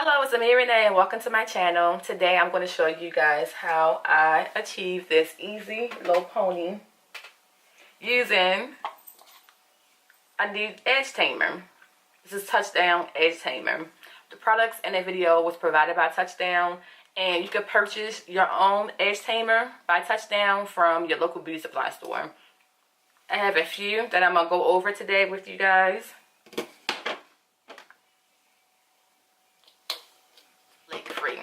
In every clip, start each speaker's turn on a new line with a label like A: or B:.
A: Hello, it's Amia Renee and welcome to my channel. Today I'm going to show you guys how I achieve this easy low pony using a new edge tamer. This is Down Edge Tamer. The products in the video was provided by Touchdown, and you can purchase your own edge tamer by Touchdown from your local beauty supply store. I have a few that I'm going to go over today with you guys. Flake-free.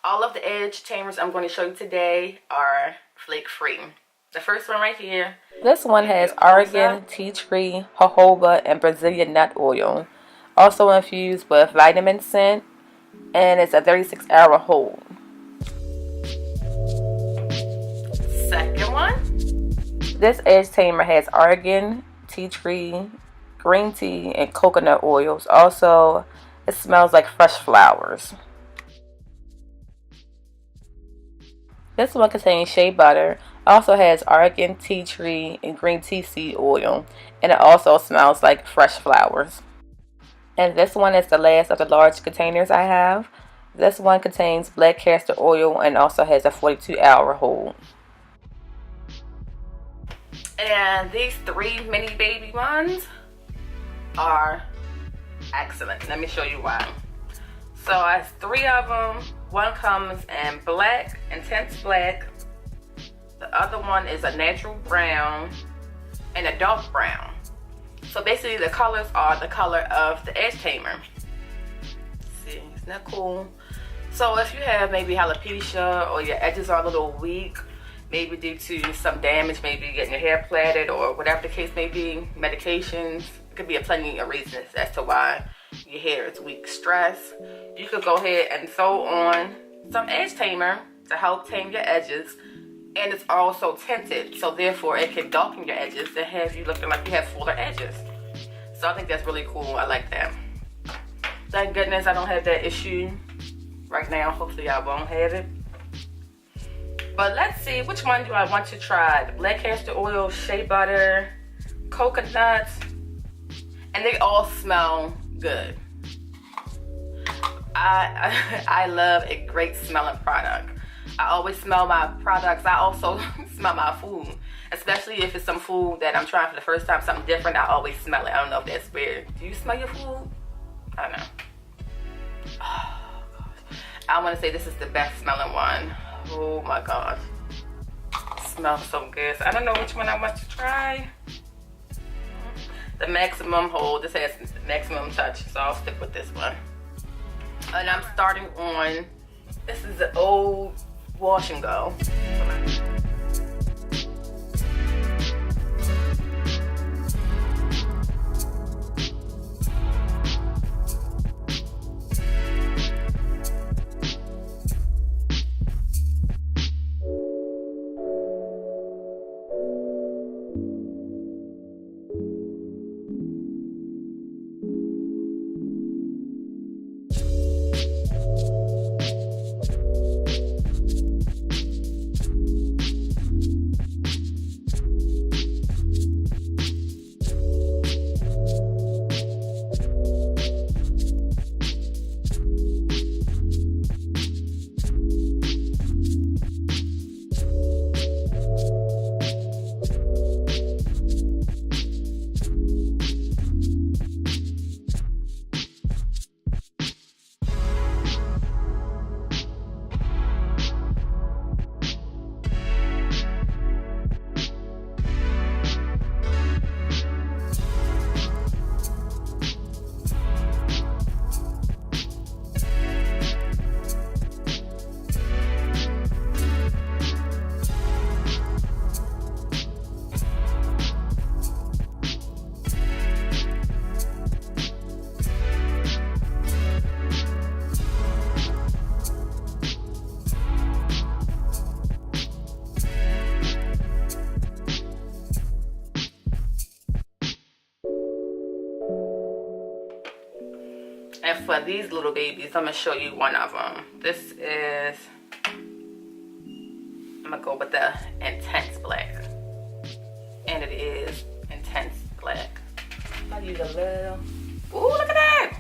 A: All of the edge tamers I'm going to show you today are flake-free. The first one right here. This one has argan, tea tree, jojoba, and Brazilian nut oil. Also infused with vitamin scent, and it's a 36-hour hold. Second one. This edge tamer has argan, tea tree, green tea, and coconut oils. Also, it smells like fresh flowers. This one contains shea butter, also has argan, tea tree, and green tea seed oil, and it also smells like fresh flowers. And this one is the last of the large containers I have. This one contains black castor oil and also has a 42-hour hold. And these three mini baby ones are excellent. Let me show you why. So I have three of them. One comes in black, intense black. The other one is a natural brown and a dark brown. So basically the colors are the color of the edge tamer. See, isn't that cool? So if you have maybe alopecia or your edges are a little weak, maybe due to some damage, maybe getting your hair plaited or whatever the case may be, medications, it could be plenty of reasons as to why your hair is weak. Stress, you could go ahead and throw on some edge tamer to help tame your edges, and it's also tinted, so therefore it can darken your edges and have you looking like you have fuller edges. So I think that's really cool. I like that. Thank goodness I don't have that issue right now. Hopefully I won't have it. But let's see, which one do I want to try? The black castor oil, shea butter, coconut, and they all smell good. I love a great smelling product. I always smell my products. I also smell my food, especially if it's some food that I'm trying for the first time, something different. I always smell it. I don't know if that's weird. Do you smell your food? I don't know. Oh, gosh. I want to say this is the best smelling one. Oh my gosh. It smells so good. So I don't know which one I want to try. The maximum hold. This has maximum touch, so I'll stick with this one. And I'm starting on, this is the old wash and go. And for these little babies, I'm going to show you one of them. This is, I'm going to go with the intense black. And it is intense black. I'll use a little. Ooh, look at that.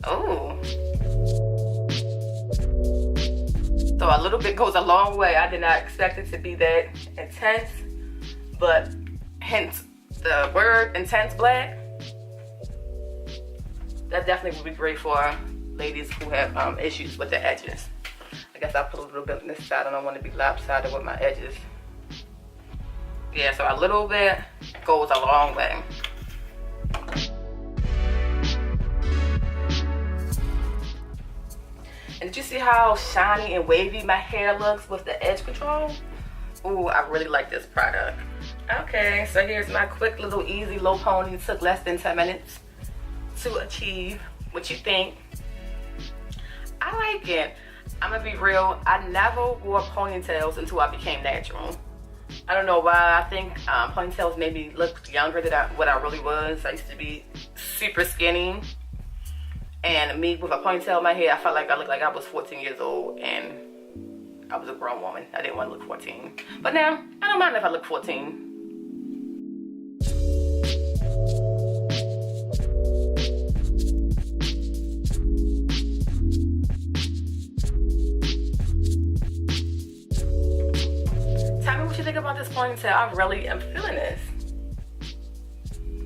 A: Oh. So a little bit goes a long way. I did not expect it to be that intense, but hence the word intense black. That definitely would be great for ladies who have issues with the edges. I guess I'll put a little bit on this side. I don't want to be lopsided with my edges. Yeah, so a little bit goes a long way. And did you see how shiny and wavy my hair looks with the edge control? Ooh, I really like this product. Okay, so here's my quick little easy low pony. It took less than 10 minutes to achieve what you think. I like it. I'm gonna be real, I never wore ponytails until I became natural. I don't know why. I think ponytails made me look younger than what I really was. I used to be super skinny. And me with a ponytail in my hair, I felt like I looked like I was 14 years old and I was a grown woman. I didn't want to look 14. But now, I don't mind if I look 14. Tell me what you think about this ponytail. I really am feeling this.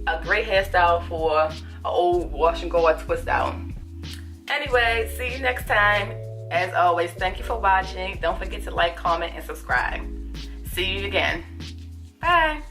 A: A great hairstyle for an old wash and go or twist out. Anyway, see you next time. As always, thank you for watching. Don't forget to like, comment, and subscribe. See you again. Bye.